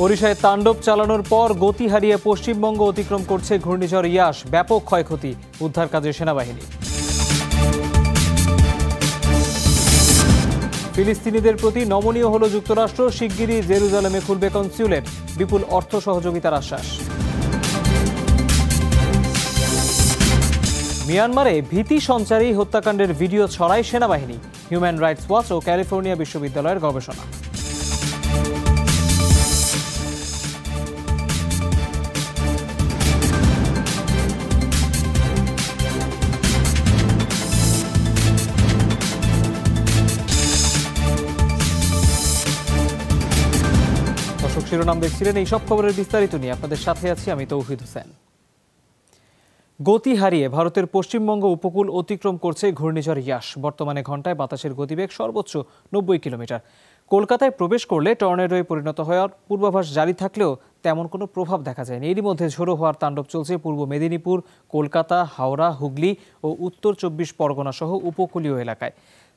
ওড়িশায় তাণ্ডব চালানোর পর গতি হারিয়ে পশ্চিমবঙ্গ অতিক্রম করছে ঘূর্ণিঝড় ইয়াস। ব্যাপক ক্ষয়ক্ষতি, উদ্ধার কাজে সেনাবাহিনী। ফিলিস্তিনিদের প্রতি নমনীয় হল যুক্তরাষ্ট্র, শিগগিরই জেরুজালেমে খুলবে কনস্যুলেট, বিপুল অর্থ সহযোগিতার আশ্বাস। মিয়ানমারে ভীতি সঞ্চারী হত্যাকাণ্ডের ভিডিও ছড়ায় সেনাবাহিনী, হিউম্যান রাইটস ওয়াচ ও ক্যালিফোর্নিয়া বিশ্ববিদ্যালয়ের গবেষণা। শিরোনাম দেখছিলেন, এই সব খবরের বিস্তারিত নিয়ে আপনাদের সাথে আছি আমি তৌহিদ হোসেন। গতি হারিয়ে ভারতের পশ্চিমবঙ্গ উপকূল অতিক্রম করছে ঘূর্ণিঝড় ইয়াস। বর্তমানে ঘন্টায় বাতাসের গতিবেগ সর্বোচ্চ 90 কিলোমিটার। কলকাতায় প্রবেশ করলে টর্নেডোয় পরিণত হওয়ার পূর্বাভাস জারি থাকলেও তেমন কোনো প্রভাব দেখা যায়নি। এরই মধ্যে ঝোড়ো হওয়ার তাণ্ডব চলছে পূর্ব মেদিনীপুর, কলকাতা, হাওড়া, হুগলি ও উত্তর 24 পরগনা সহ উপকূলীয় এলাকায়।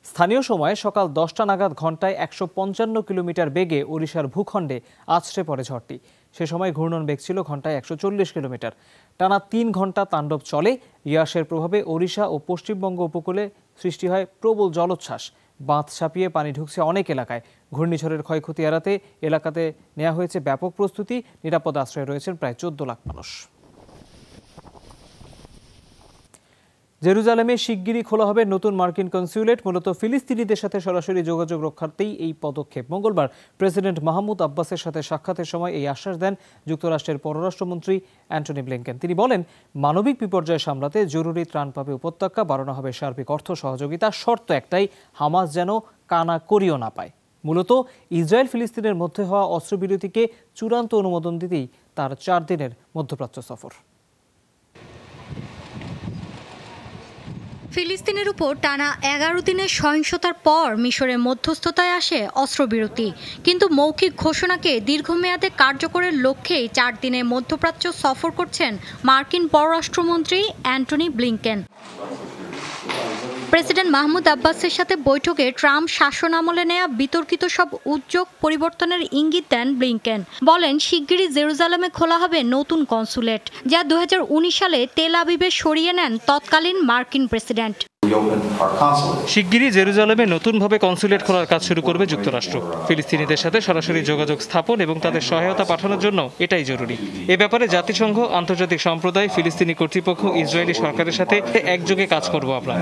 স্থানীয় সময়ে সকাল 10টা নাগাদ ঘন্টায় 155 কিলোমিটার বেগে ওড়িশার ভূখণ্ডে আছড়ে পড়ে ঝড়টি। সে সময় ঘূর্ণন বেগ ছিল ঘন্টায় 140 কিলোমিটার। টানা 3 ঘন্টা তাণ্ডব চলে। ইয়াসের প্রভাবে ওড়িশা ও পশ্চিমবঙ্গ উপকূলে সৃষ্টি হয় প্রবল জলোচ্ছ্বাস। বাঁধ ছাপিয়ে পানি ঢুকছে অনেক এলাকায়। ঘূর্ণিঝড়ের ক্ষয়ক্ষতি এড়াতে এলাকাতে নেওয়া হয়েছে ব্যাপক প্রস্তুতি। নিরাপদ আশ্রয়ে রয়েছেন প্রায় 14 লাখ মানুষ। জেরুজালেমে শিগগিরই খোলা হবে নতুন মার্কিন কনস্যুলেট। মূলত ফিলিস্তিনিদের সাথে সরাসরি যোগাযোগ রক্ষার্থেই এই পদক্ষেপ। মঙ্গলবার প্রেসিডেন্ট মাহমুদ আব্বাসের সাথে সাক্ষাতের সময় এই আশ্বাস দেন যুক্তরাষ্ট্রের পররাষ্ট্রমন্ত্রী অ্যান্টনি ব্লিংকেন। তিনি বলেন, মানবিক বিপর্যয় সামলাতে জরুরি ত্রাণ পাবে উপত্যকা, বাড়ানো হবে সার্বিক অর্থ সহযোগিতা। শর্ত একটাই, হামাস যেন কানাকড়িও না পায়। মূলত ইসরায়েল ফিলিস্তিনের মধ্যে হওয়া অস্ত্রবিরতিকে চূড়ান্ত অনুমোদন দিতেই তার 4 দিনের মধ্যপ্রাচ্য সফর। ফিলিস্তিনের উপর টানা 11 দিনের সহিংসতার পর মিশরের মধ্যস্থতায় আসে অস্ত্রবিরতি। কিন্তু মৌখিক ঘোষণাকে দীর্ঘমেয়াদে কার্যকরের লক্ষ্যেই 4 দিনের মধ্যপ্রাচ্য সফর করছেন মার্কিন পররাষ্ট্রমন্ত্রী অ্যান্টনি ব্লিংকেন। প্রেসিডেন্ট মাহমুদ আব্বাসের সাথে বৈঠকে ট্রাম্প শাসন আমলে নেয়া বিতর্কিত সব উদ্যোগ পরিবর্তনের ইঙ্গিত দেন ব্লিংকেন। বলেন, শিগগিরই জেরুজালেমে খোলা হবে নতুন কনস্যুলেট, যা 2019 সালে তেল আবিবে সরিয়ে নেন তৎকালীন মার্কিন প্রেসিডেন্ট। শিগগিরই জেরুজালেমে নতুনভাবে কনস্যুলেট খোলার কাজ শুরু করবে যুক্তরাষ্ট্র। ফিলিস্তিনিদের সাথে সরাসরি যোগাযোগ স্থাপন এবং তাদের সহায়তা পাঠানোর জন্য এটাই জরুরি। এ ব্যাপারে জাতিসংঘ, আন্তর্জাতিক সম্প্রদায়, ফিলিস্তিনি কর্তৃপক্ষ, ইসরায়েলি সরকারের সাথে একযোগে কাজ করব আমরা।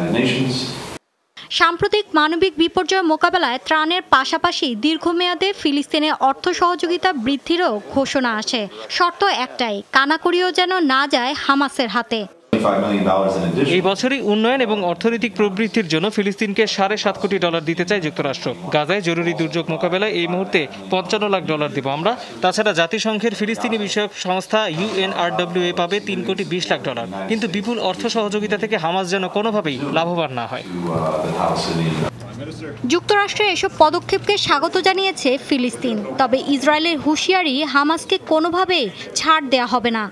সাম্প্রতিক মানবিক বিপর্যয় মোকাবেলায় ত্রাণের পাশাপাশি দীর্ঘমেয়াদে ফিলিস্তিনে অর্থ সহযোগিতা বৃদ্ধিরও ঘোষণা আসে। শর্ত একটাই, কানাকড়িও যেন না যায় হামাসের হাতে। এই বছরই উন্নয়ন এবং অর্থনৈতিক প্রবৃদ্ধির জন্য ফিলিস্তিনকে $7.5 কোটি দিতে চায় যুক্তরাষ্ট্র। গাজায় জরুরি দুর্যোগ মোকাবেলায় এই মুহূর্তে $55 লাখ দেব আমরা। তাছাড়া জাতিসংঘের ফিলিস্তিনি বিষয়ক সংস্থা UNRWA পাবে $3.20 কোটি। কিন্তু বিপুল অর্থ সহযোগিতা থেকে হামাস যেন কোনোভাবেই লাভবান না হয়। যুক্তরাষ্ট্রের এসব পদক্ষেপকে স্বাগত জানিয়েছে ফিলিস্তিন। তবে ইসরায়েলের হুঁশিয়ারি, হামাসকে কোনোভাবেই ছাড় দেয়া হবে না।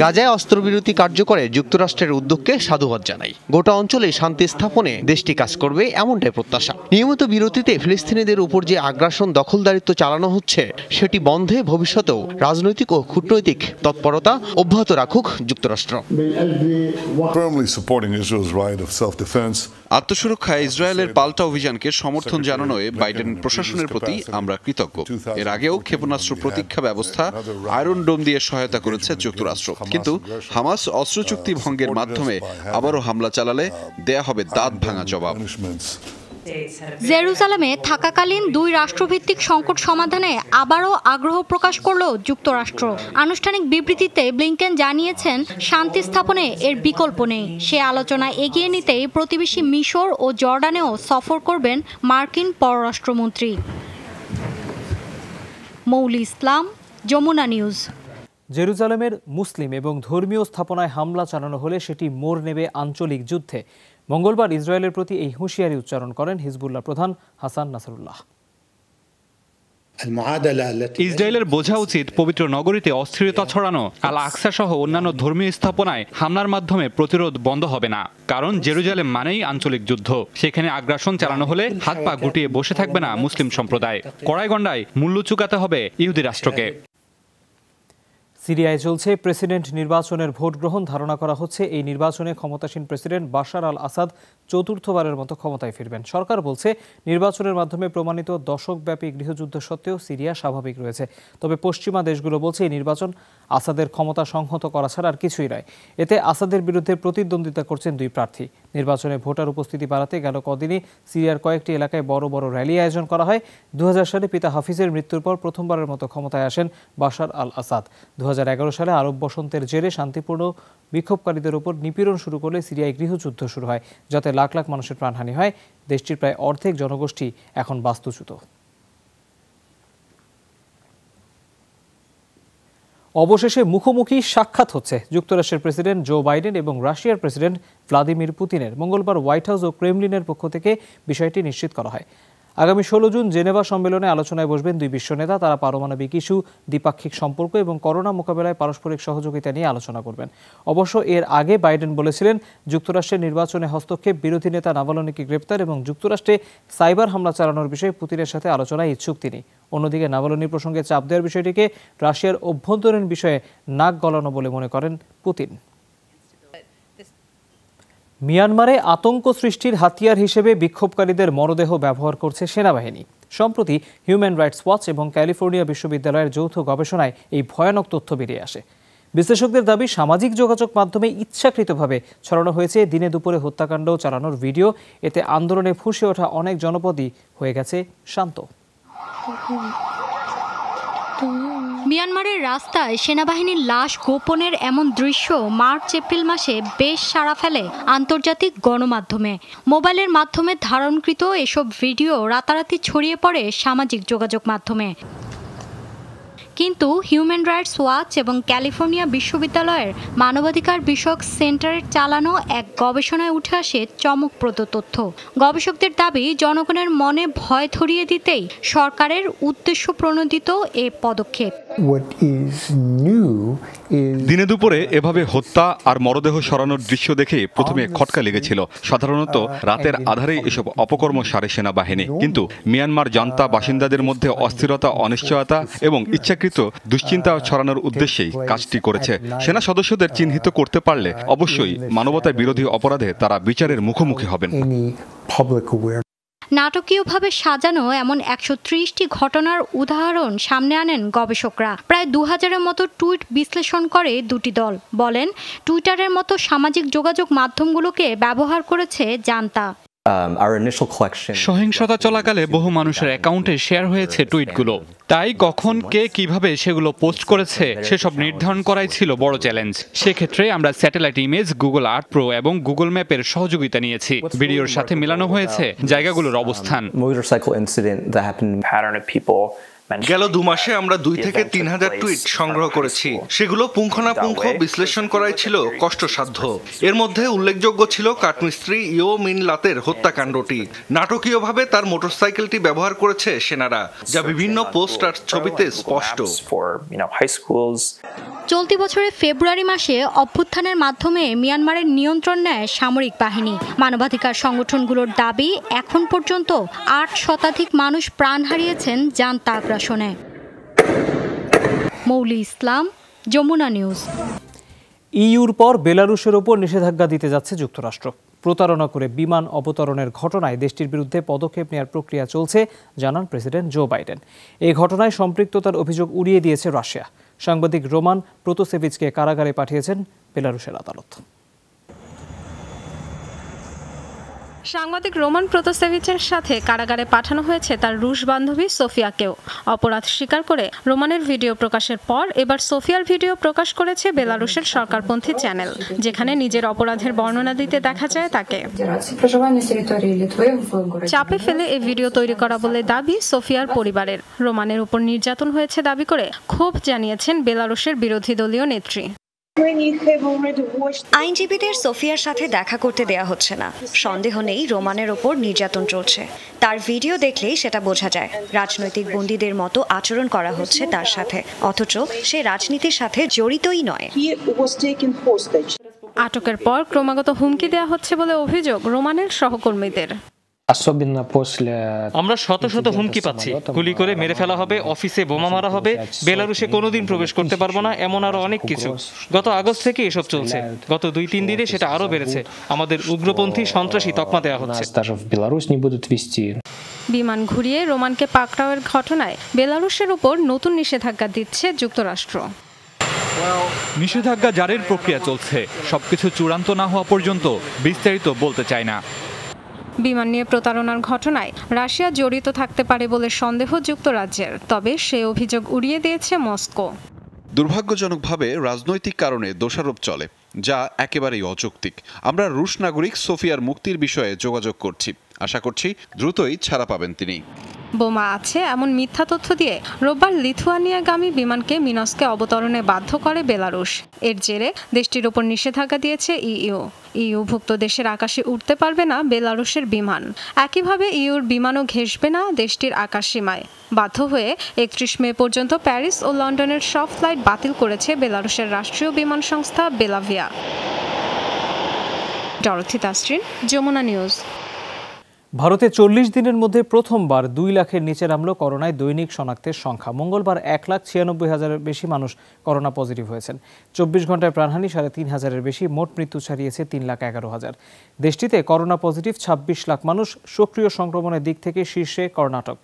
গাজায় অস্ত্রবিরতি কার্যকরে যুক্তরাষ্ট্রের উদ্যোগকে সাধুবাদ জানাই। গোটা অঞ্চলে শান্তি স্থাপনে দেশটি কাজ করবে, এমনটাই প্রত্যাশা। নিয়মিত বিরতিতে ফিলিস্তিনিদের উপর যে আগ্রাসন, দখলদারিত্ব চালানো হচ্ছে, সেটি বন্ধে ভবিষ্যতেও রাজনৈতিক ও কূটনৈতিক তৎপরতা অব্যাহত রাখুক যুক্তরাষ্ট্র। আত্মসুরক্ষায় ইসরায়েলের পাল্টা অভিযানকে সমর্থন জানানোয় বাইডেন প্রশাসনের প্রতি আমরা কৃতজ্ঞ। এর আগেও ক্ষেপণাস্ত্র প্রতীক্ষা ব্যবস্থা, আয়রন ডোম দিয়ে সহায়তা করেছে যুক্তরাষ্ট্র। কিন্তু হামাস অস্ত্র চুক্তি ভঙ্গের মাধ্যমে আবারও হামলা চালালে দেয়া হবে দাঁত ভাঙা জবাব। জেরুজালেমে থাকাকালীন 2 রাষ্ট্রভিত্তিক সংকট সমাধানে আবারও আগ্রহ প্রকাশ করল যুক্তরাষ্ট্র। আনুষ্ঠানিক বিবৃতিতে ব্লিংকেন জানিয়েছেন, শান্তি স্থাপনে এর বিকল্প নেই। সে আলোচনা এগিয়ে নিতেই প্রতিবেশী মিশর ও জর্ডানেও সফর করবেন মার্কিন পররাষ্ট্রমন্ত্রী। মৌলি ইসলাম, যমুনা নিউজ। জেরুজালেমের মুসলিম এবং ধর্মীয় স্থাপনায় হামলা চালানো হলে সেটি মোড় নেবে আঞ্চলিক যুদ্ধে। মঙ্গলবার ইসরায়েলের প্রতি এই হুঁশিয়ারি উচ্চারণ করেন হিজবুল্লাহ প্রধান হাসান নাসরুল্লাহ। ইসরায়েলের বোঝা উচিত পবিত্র নগরীতে অস্থিরতা ছড়ানো আল আকসা সহ অন্যান্য ধর্মীয় স্থাপনায় হামলার মাধ্যমে প্রতিরোধ বন্ধ হবে না, কারণ জেরুজালেম মানেই আঞ্চলিক যুদ্ধ। সেখানে আগ্রাসন চালানো হলে হাত পা গুটিয়ে বসে থাকবে না মুসলিম সম্প্রদায়। কড়াইগন্ডায় মূল্য চুকাতে হবে ইহুদি রাষ্ট্রকে। সিরিয়ায় চলছে প্রেসিডেন্ট নির্বাচনের ভোট গ্রহণ। ধারণা করা হচ্ছে এই নির্বাচনে ক্ষমতাসীন প্রেসিডেন্ট বাশার আল আসাদ চতুর্থবারের মতো ক্ষমতায় ফিরবেন। সরকার বলছে নির্বাচনের মাধ্যমে প্রমাণিত দশকব্যাপী গৃহযুদ্ধ সত্ত্বেও সিরিয়া স্বাভাবিক রয়েছে। তবে পশ্চিমা দেশগুলো বলছে এই নির্বাচন আসাদের ক্ষমতা সংহত করা ছাড়া আর কিছুই নয়। এতে আসাদের বিরুদ্ধে প্রতিদ্বন্দ্বিতা করছেন দুই প্রার্থী। নির্বাচনে ভোটার উপস্থিতি বাড়াতে গেল কদিনই সিরিয়ার কয়েকটি এলাকায় বড় বড় র্যালি আয়োজন করা হয়। 2000 সালে পিতা হাফিজের মৃত্যুর পর প্রথমবারের মতো ক্ষমতায় আসেন বাশার আল আসাদ। 2011 সালে আরব বসন্তের জেরে শান্তিপূর্ণ বিক্ষোভকারীদের উপর নিপীড়ন শুরু করলে সিরিয়ায় গৃহযুদ্ধ শুরু হয়, যাতে লাখ লাখ মানুষের প্রাণহানি হয়। দেশটির প্রায় অর্ধেক জনগোষ্ঠী এখন বাস্তুচ্যুত। অবশেষে মুখোমুখি সাক্ষাৎ হচ্ছে যুক্তরাষ্ট্রের প্রেসিডেন্ট জো বাইডেন এবং রাশিয়ার প্রেসিডেন্ট ভ্লাদিমির পুতিনের। মঙ্গলবার হোয়াইট হাউস ও ক্রেমলিনের পক্ষ থেকে বিষয়টি নিশ্চিত করা হয়। আগামী 16 জুন জেনেভা সম্মেলনে আলোচনায় বসবেন দুই বিশ্ব নেতা। তারা পারমাণবিক ইস্যু, দ্বিপাক্ষিক সম্পর্ক এবং করোনা মোকাবেলায় পারস্পরিক সহযোগিতা নিয়ে আলোচনা করবেন। অবশ্য এর আগে বাইডেন বলেছিলেন যুক্তরাষ্ট্রের নির্বাচনে হস্তক্ষেপ, বিরোধী নেতা নাভালনিকে গ্রেপ্তার এবং যুক্তরাষ্ট্রে সাইবার হামলা চালানোর বিষয়ে পুতিনের সাথে আলোচনায় ইচ্ছুক তিনি। অন্যদিকে নাভালনির প্রসঙ্গে চাপ দেওয়ার বিষয়টিকে রাশিয়ার অভ্যন্তরীণ বিষয়ে নাক গলানো বলে মনে করেন পুতিন। মিয়ানমারে আতঙ্ক সৃষ্টির হাতিয়ার হিসেবে বিক্ষোভকারীদের মরদেহ ব্যবহার করছে সেনাবাহিনী। সম্প্রতি হিউম্যান রাইটস ওয়াচ এবং ক্যালিফোর্নিয়া বিশ্ববিদ্যালয়ের যৌথ গবেষণায় এই ভয়ানক তথ্য বেরিয়ে আসে। বিশ্লেষকদের দাবি, সামাজিক যোগাযোগ মাধ্যমে ইচ্ছাকৃতভাবে ছড়ানো হয়েছে দিনে দুপুরে হত্যাকাণ্ড চালানোর ভিডিও। এতে আন্দোলনে ফুঁসে ওঠা অনেক জনপদই হয়ে গেছে শান্ত। মিয়ানমারের রাস্তায় সেনাবাহিনীর লাশ গোপনের এমন দৃশ্য মার্চ এপ্রিল মাসে বেশ সাড়া ফেলে আন্তর্জাতিক গণমাধ্যমে। মোবাইলের মাধ্যমে ধারণকৃত এসব ভিডিও রাতারাতি ছড়িয়ে পড়ে সামাজিক যোগাযোগ মাধ্যমে। কিন্তু হিউম্যান রাইটস ওয়াচ এবং ক্যালিফোর্নিয়া বিশ্ববিদ্যালয়ের মানবাধিকার বিষয়ক সেন্টারের চালানো এক গবেষণায় উঠে আসে চমকপ্রদ তথ্য। গবেষকদের দাবি, জনগণের মনে ভয় ধরিয়ে দিতেই সরকারের উদ্দেশ্য প্রণোদিত এ পদক্ষেপ। দিনে দুপুরে এভাবে হত্যা আর মরদেহ সরানোর দৃশ্য দেখে প্রথমে খটকা লেগেছিল। সাধারণত রাতের আধারে এসব অপকর্ম সারে সেনাবাহিনী, কিন্তু মিয়ানমার জান্তা বাসিন্দাদের মধ্যে অস্থিরতা, অনিশ্চয়তা এবং ইচ্ছাকৃত দুশ্চিন্তা ছড়ানোর উদ্দেশ্যেই কাজটি করেছে। সেনা সদস্যদের চিহ্নিত করতে পারলে অবশ্যই মানবতা বিরোধী অপরাধে তারা বিচারের মুখোমুখি হবেন। নাটকীয়ভাবে সাজানো এমন 130টি ঘটনার উদাহরণ সামনে আনেন গবেষকরা। প্রায় 2000-এর মতো টুইট বিশ্লেষণ করে দুটি দল। বলেন, টুইটারের মতো সামাজিক যোগাযোগ মাধ্যমগুলোকে ব্যবহার করেছে জান্তা। সহিংসতা চলাকালে বহু মানুষের অ্যাকাউন্টে শেয়ার হয়েছে টুইটগুলো। তাই কখন কে কিভাবে সেগুলো পোস্ট করেছে সেসব নির্ধারণ করাই ছিল বড় চ্যালেঞ্জ। সেক্ষেত্রে আমরা satellite image, Google Earth pro এবং গুগল ম্যাপের সহযোগিতা নিয়েছি। ভিডিওর সাথে মেলানো হয়েছে জায়গাগুলোর অবস্থান। গেল 2 মাসে আমরা 2 থেকে 3000 টুইট সংগ্রহ করেছি। সেগুলো পুঙ্খানুপুঙ্খ বিশ্লেষণ করাই ছিল কষ্টসাধ্য। এর মধ্যে উল্লেখযোগ্য ছিল কাঠমিস্ত্রি ইয়ো মিন লাতের হত্যাকাণ্ডটি। নাটকীয়ভাবে তার মোটরসাইকেলটি ব্যবহার করেছে সেনারা, যা বিভিন্ন পোস্ট আর ছবিতে স্পষ্ট। চলতি বছরের ফেব্রুয়ারি মাসে অভ্যুত্থানের মাধ্যমে মিয়ানমারের নিয়ন্ত্রণ নেয় সামরিক বাহিনী। মানবাধিকার সংগঠনগুলোর দাবি, এখন পর্যন্ত 8 শতাধিক মানুষ প্রাণ হারিয়েছেন জান্তা আগ্রাসনে। মৌলি ইসলাম, যমুনা নিউজ। ইইউর পর বেলারুশের ওপর নিষেধাজ্ঞা দিতে যাচ্ছে যুক্তরাষ্ট্র। প্রতারণা করে বিমান অবতরণের ঘটনায় দেশটির বিরুদ্ধে পদক্ষেপ নেওয়ার প্রক্রিয়া চলছে, জানান প্রেসিডেন্ট জো বাইডেন। এই ঘটনায় সম্পৃক্ততার অভিযোগ উড়িয়ে দিয়েছে রাশিয়া। সাংবাদিক রোমান প্রোতোসেভিচকে কারাগারে পাঠিয়েছেন বেলারুশের আদালত। সাংবাদিক রোমান প্রোতোসেভিচের সাথে কারাগারে পাঠানো হয়েছে তার রুশ বান্ধবী সোফিয়াকেও। অপরাধ স্বীকার করে রোমানের ভিডিও প্রকাশের পর এবার সোফিয়ার ভিডিও প্রকাশ করেছে বেলারুশের সরকারপন্থী চ্যানেল, যেখানে নিজের অপরাধের বর্ণনা দিতে দেখা যায় তাকে। চাপে ফেলে এই ভিডিও তৈরি করা বলে দাবি সোফিয়ার পরিবারের। রোমানের উপর নির্যাতন হয়েছে দাবি করে ক্ষোভ জানিয়েছেন বেলারুশের বিরোধী দলীয় নেত্রী। আইনজীবীদের সোফিয়ার সাথে দেখা করতে দেয়া হচ্ছে না। সন্দেহ নেই রোমানের ওপর নির্যাতন চলছে। তার ভিডিও দেখলেই সেটা বোঝা যায়। রাজনৈতিক বন্দীদের মতো আচরণ করা হচ্ছে তার সাথে, অথচ সে রাজনীতির সাথে জড়িতই নয়। আটকের পর ক্রমাগত হুমকি দেওয়া হচ্ছে বলে অভিযোগ রোমানের সহকর্মীদের। আমরা শত শত হুমকি পাচ্ছি, গুলি করে মেরে ফেলা হবে, অফিসে বোমা মারা হবে, বেলারুশে কোনোদিন প্রবেশ করতে পারবো না, এমন আরো অনেক কিছু। গত আগস্ট থেকে এসব চলছে। গত 2-3 দিনে সেটা আরো বেড়েছে। আমাদের উগ্রপন্থী সন্ত্রাসী তকমা দেওয়া হচ্ছে। বিমান ঘুরিয়ে রোমানকে পাকড়াওয়ের ঘটনায় বেলারুশের উপর নতুন নিষেধাজ্ঞা দিচ্ছে যুক্তরাষ্ট্র। নিষেধাজ্ঞা জারির প্রক্রিয়া চলছে। সবকিছু চূড়ান্ত না হওয়া পর্যন্ত বিস্তারিত বলতে চায় না। বিমান নিয়ে প্রতারণার ঘটনায় রাশিয়া জড়িত থাকতে পারে বলে সন্দেহ যুক্তরাজ্যের, তবে সে অভিযোগ উড়িয়ে দিয়েছে মস্কো। দুর্ভাগ্যজনকভাবে রাজনৈতিক কারণে দোষারোপ চলে, যা একেবারেই অযৌক্তিক। আমরা রুশ নাগরিক সোফিয়ার মুক্তির বিষয়ে যোগাযোগ করছি। আশা করছি দ্রুতই ছাড়া পাবেন তিনি। বোমা আছে এমন মিথ্যা তথ্য দিয়ে রোববার লিথুয়ানিয়াগামী বিমানকে মিনস্কে অবতরণে বাধ্য করে বেলারুশ। এর জেরে দেশটির ওপর নিষেধাজ্ঞা দিয়েছে ইউভুক্ত দেশের আকাশে উঠতে পারবে না বেলারুশের বিমান। একইভাবে ইউর বিমানও ঘেঁষবে না দেশটির আকাশসীমায়। বাধ্য হয়ে 31 মে পর্যন্ত প্যারিস ও লন্ডনের সব ফ্লাইট বাতিল করেছে বেলারুশের রাষ্ট্রীয় বিমান সংস্থা Belavia. Dorothy Tasrin, Jamuna news. ভারতে 40 দিনের মধ্যে প্রথমবার 2 লাখের নিচে নামল করোনায় দৈনিক শনাক্তের সংখ্যা। মঙ্গলবার 1,96,000-এর বেশি মানুষ করোনা পজিটিভ হয়েছেন। 24 ঘন্টায় প্রাণহানি 3,500-এর বেশি, মোট মৃত্যু ছাড়িয়েছে 3,11,000। দেশটিতে করোনা পজিটিভ 26 লাখ মানুষ। সক্রিয় সংক্রমণের দিক থেকে শীর্ষে কর্ণাটক।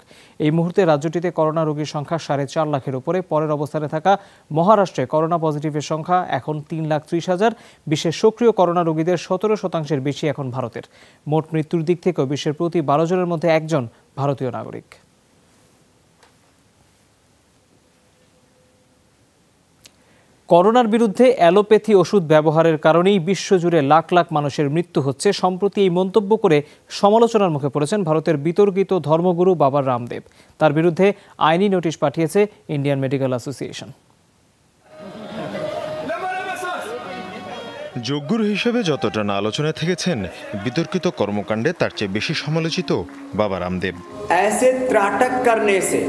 এই মুহূর্তে রাজ্যটিতে করোনা রোগীর সংখ্যা 4.5 লাখের উপরে। পরের অবস্থানে থাকা মহারাষ্ট্রে করোনা পজিটিভের সংখ্যা এখন 3,30,000। বিশ্বের সক্রিয় করোনা রোগীদের 17% বেশি এখন ভারতের। মোট মৃত্যুর দিক থেকেও বিশ্বের প্রতি 12 জনের মধ্যে একজন ভারতীয় নাগরিক। করোনার বিরুদ্ধে অ্যালোপ্যাথি ওষুধ ব্যবহারের কারণেই বিশ্বজুড়ে লাখ লাখ মানুষের মৃত্যু হচ্ছে। সম্প্রতি এই মন্তব্য করে সমালোচনার মুখে পড়েছেন ভারতের বিতর্কিত ধর্মগুরু বাবা রামদেব। তার বিরুদ্ধে আইনি নোটিশ পাঠিয়েছে ইন্ডিয়ান মেডিকেল অ্যাসোসিয়েশন। যোগগুরু হিসেবে যতটা না আলোচনায় থেকেছেন, বিতর্কিত কর্মকাণ্ডে তার চেয়ে বেশি সমালোচিত বাবা রামদেব। ऐसे त्राटक करने से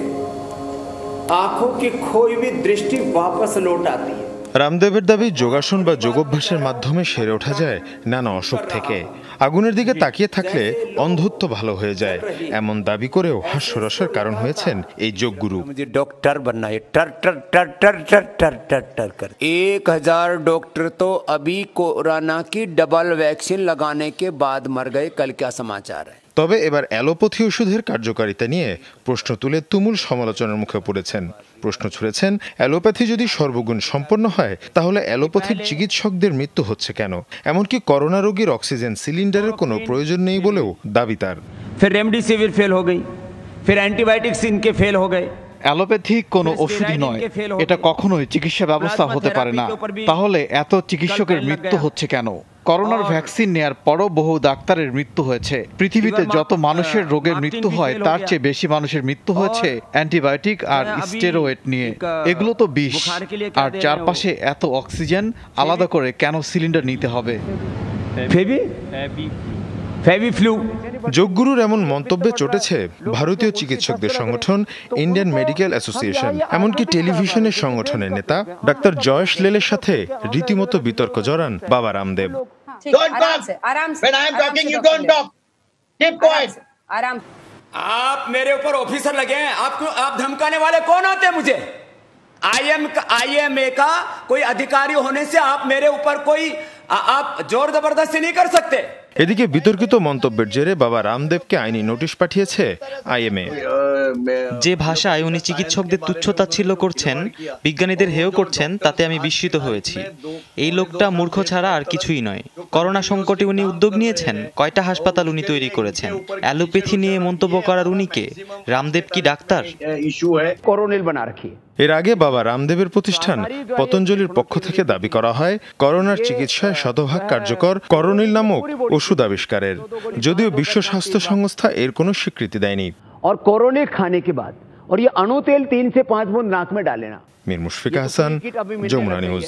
आंखों की खोई हुई दृष्टि वापस लौट आती है। রামদেবের দাবি যোগাসন বা যোগাভ্যাসের মাধ্যমে সেরে ওঠা যায় নানা অসুখ থেকে। আগুনের দিকে তাকিয়ে থাকলে অন্ধত্ব ভালো হয়ে যায়, এমন দাবি করেও হাস্যরসের কারণ হয়েছেন এই যোগগুরু। डॉक्टर बनना है, टर टर टर टर टर टर टर टर कर 1000 डॉक्टर तो अभी कोरोना की डबल वैक्सीन लगाने के बाद मर गए। कल क्या समाचार है? তবে এবার অ্যালোপ্যাথি ওষুধের কার্যকারিতা নিয়ে প্রশ্ন তুলে তুমুল সমালোচনার মুখে পড়েছেন। প্রশ্ন ছুড়েছেন, অ্যালোপ্যাথি যদি সর্বগুণ সম্পন্ন হয় তাহলে অ্যালোপ্যাথির চিকিৎসকদের মৃত্যু হচ্ছে কেন? এমনকি করোনা রোগীর অক্সিজেন সিলিন্ডারের কোনো প্রয়োজন নেই বলেও দাবি তার। फिर रेमडेसिविर फेल हो गई, फिर एंटीबायोटिक्स इनके फेल हो गए। অ্যালোপ্যাথি কোনো ওষুধই নয়, এটা কখনোই চিকিৎসা ব্যবস্থা হতে পারে না। তাহলে এত চিকিৎসকের মৃত্যু হচ্ছে কেন? করোনার ভ্যাকসিন নেয়ার পরও বহু ডাক্তারের মৃত্যু হয়েছে। পৃথিবীতে যত মানুষের রোগের মৃত্যু হয় তার চেয়ে বেশি মানুষের মৃত্যু হয়েছে অ্যান্টিবায়োটিক আর স্টেরয়েড নিয়ে। এগুলো তো বিষ। আর চারপাশে এত অক্সিজেন, আলাদা করে কেন সিলিন্ডার নিতে হবে? যোগগুরুর এমন মন্তব্যে চটেছে ভারতীয় চিকিৎসকদের সংগঠন ইন্ডিয়ান মেডিকেল অ্যাসোসিয়েশন। এমনকি টেলিভিশনের সংগঠনের নেতা ডাক্তার জয়েশ লেলের সাথে রীতিমতো বিতর্ক জড়ান বাবা রামদেব। आप मेरे ऊपर ऑफिसर लगे हैं, आप धमकाने वाले कौन होते हैं? मुझे IMA का कोई अधिकारी होने से आप मेरे ऊपर कोई आप जोर जबरदस्ती नहीं कर सकते। এদিকে বিতর্কিত মন্তব্যের জেরে বাবা রামদেবকে আইনি নোটিশ পাঠিয়েছে IMA। যে ভাষায় উনি চিকিৎসকদের তুচ্ছতাচ্ছিল্য করছেন, বিজ্ঞানীদের হেয় করছেন, তাতে আমি বিস্মিত হয়েছি। এই লোকটা মূর্খ ছাড়া আর কিছুই নয়। করোনা সংকটে উনি উদ্যোগ নিয়েছেন, কয়টা হাসপাতাল উনি তৈরি করেছেন। অ্যালোপ্যাথি নিয়ে মন্তব্য করার উনি কে? রামদেব কি ডাক্তার? এর আগে বাবা রামদেবের প্রতিষ্ঠান পতঞ্জলির পক্ষ থেকে দাবি করা হয় করোনার চিকিৎসায় শতভাগ কার্যকর করোনিল নামক ওষুধ আবিষ্কারের, যদিও বিশ্ব স্বাস্থ্য সংস্থা এর কোনো স্বীকৃতি দেয়নি। और कोरोना खाने के बाद और ये अणु तेल 3 से 5 बूंद नाक में डाले ना। মীর মুশফিকা হাসান, যমুনা নিউজ।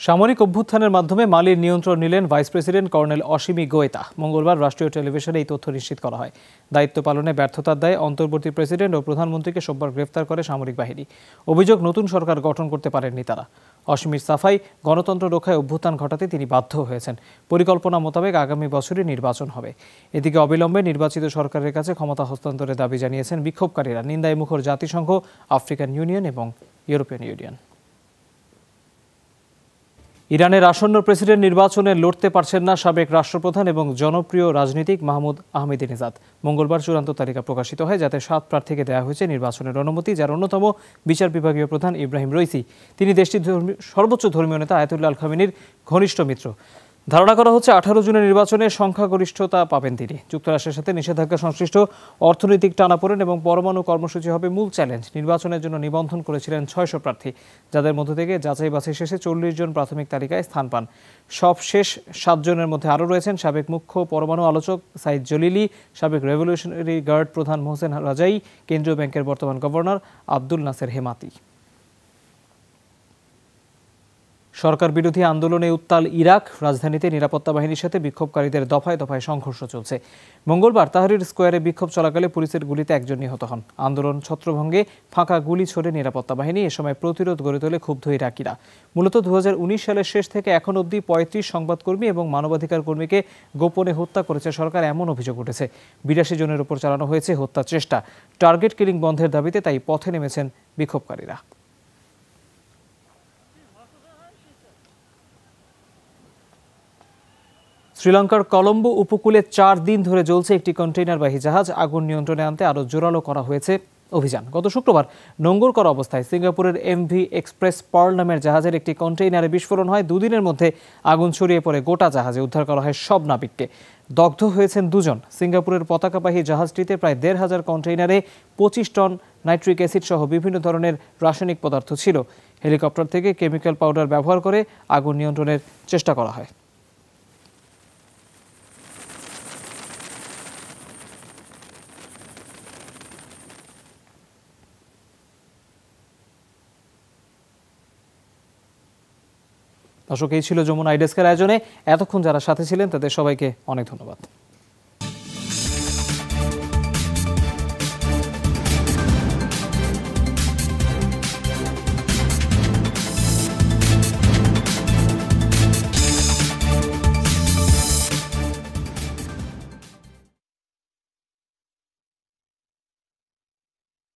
সামরিক অভ্যুত্থানের মাধ্যমে মালির নিয়ন্ত্রণ নিলেন ভাইস প্রেসিডেন্ট কর্নেল অসীমি গোয়েতা। মঙ্গলবার রাষ্ট্রীয় টেলিভিশনে এই তথ্য নিশ্চিত করা হয়। দায়িত্ব পালনে ব্যর্থতার দায়ে অন্তর্বর্তী প্রেসিডেন্ট ও প্রধানমন্ত্রীকে সোমবার গ্রেফতার করে সামরিক বাহিনী। অভিযোগ, নতুন সরকার গঠন করতে পারেননি তারা। অসীমির সাফাই, গণতন্ত্র রক্ষায় অভ্যুত্থান ঘটাতে তিনি বাধ্য হয়েছেন। পরিকল্পনা মোতাবেক আগামী বছরই নির্বাচন হবে। এদিকে অবিলম্বে নির্বাচিত সরকারের কাছে ক্ষমতা হস্তান্তরের দাবি জানিয়েছেন বিক্ষোভকারীরা। নিন্দায় মুখর জাতিসংঘ, আফ্রিকান ইউনিয়ন এবং ইউরোপিয়ান ইউনিয়ন। ইরানের আসন্ন প্রেসিডেন্ট নির্বাচনে লড়তে পারছেন না সাবেক রাষ্ট্রপ্রধান এবং জনপ্রিয় রাজনীতিক মাহমুদ আহমেদিনেজাদ। মঙ্গলবার চূড়ান্ত তালিকা প্রকাশিত হয়, যাতে 7 প্রার্থীকে দেওয়া হয়েছে নির্বাচনের অনুমতি, যার অন্যতম বিচার বিভাগীয় প্রধান ইব্রাহিম রইসি। তিনি দেশটির সর্বোচ্চ ধর্মীয় নেতা আয়াতুল্লাহ আল খামেনির ঘনিষ্ঠ মিত্র। ধারণা করা হচ্ছে 18 জুনের নির্বাচনে সংখ্যাগরিষ্ঠতা পাবেন তিনি। যুক্তরাষ্ট্রের সাথে নিষেধাজ্ঞা সংশ্লিষ্ট অর্থনৈতিক টানাপোড়েন এবং পরমাণু কর্মসূচি হবে মূল চ্যালেঞ্জ। নির্বাচনের জন্য নিবন্ধন করেছিলেন 600 প্রার্থী, যাদের মধ্য থেকে যাচাই বাছাই শেষে 40 জন প্রাথমিক তালিকায় স্থান পান। সব শেষ 7 জনের মধ্যে আরও রয়েছেন সাবেক মুখ্য পরমাণু আলোচক সাইদ জলিলি, সাবেক রেভলিউশনারি গার্ড প্রধান মোহসেন রাজাই, কেন্দ্রীয় ব্যাংকের বর্তমান গভর্নর আব্দুল নাসের হেমাতি। সরকার বিরোধী আন্দোলনে উত্তাল ইরাক। রাজধানীতে নিরাপত্তা বাহিনীর সাথে বিক্ষোভকারীদের দফায় দফায় সংঘর্ষ চলছে। মঙ্গলবার তাহরির স্কোয়ারে বিক্ষোভ চলাকালে পুলিশের গুলিতে একজন নিহত হন। আন্দোলন ছত্রভঙ্গে ফাঁকা গুলি ছোড়ে নিরাপত্তা বাহিনী। এ সময় প্রতিরোধ গড়ে তোলে ক্ষুব্ধ ইরাকিরা। মূলত 2019 সালের শেষ থেকে এখন অবধি 35 সংবাদকর্মী এবং মানবাধিকার কর্মীকে গোপনে হত্যা করেছে সরকার, এমন অভিযোগ উঠেছে। 82 জনের উপর চালানো হয়েছে হত্যা চেষ্টা। টার্গেট কিলিং বন্ধের দাবিতে তাই পথে নেমেছেন বিক্ষোভকারীরা। শ্রীলঙ্কার কলম্বো উপকূলে 4 দিন ধরে জ্বলছে একটি কন্টেইনারবাহী জাহাজ। আগুন নিয়ন্ত্রণে আনতে আরও জোরালো করা হয়েছে অভিযান। গত শুক্রবার নোঙ্গর করা অবস্থায় সিঙ্গাপুরের এমভি এক্সপ্রেস পার্ল নামের জাহাজের একটি কন্টেইনারে বিস্ফোরণ হয়। 2 দিনের মধ্যে আগুন ছড়িয়ে পড়ে গোটা জাহাজে। উদ্ধার করা হয় সব নাবিককে। দগ্ধ হয়েছেন 2 জন। সিঙ্গাপুরের পতাকাবাহী জাহাজটিতে প্রায় 1,500 কন্টেইনারে 25 টন নাইট্রিক অ্যাসিড সহ বিভিন্ন ধরনের রাসায়নিক পদার্থ ছিল। হেলিকপ্টার থেকে কেমিক্যাল পাউডার ব্যবহার করে আগুন নিয়ন্ত্রণের চেষ্টা করা হয়। দর্শক, এই ছিল যমুনা আইডেস্কের আয়োজনে। এতক্ষণ যারা সাথে ছিলেন তাদের সবাইকে অনেক ধন্যবাদ।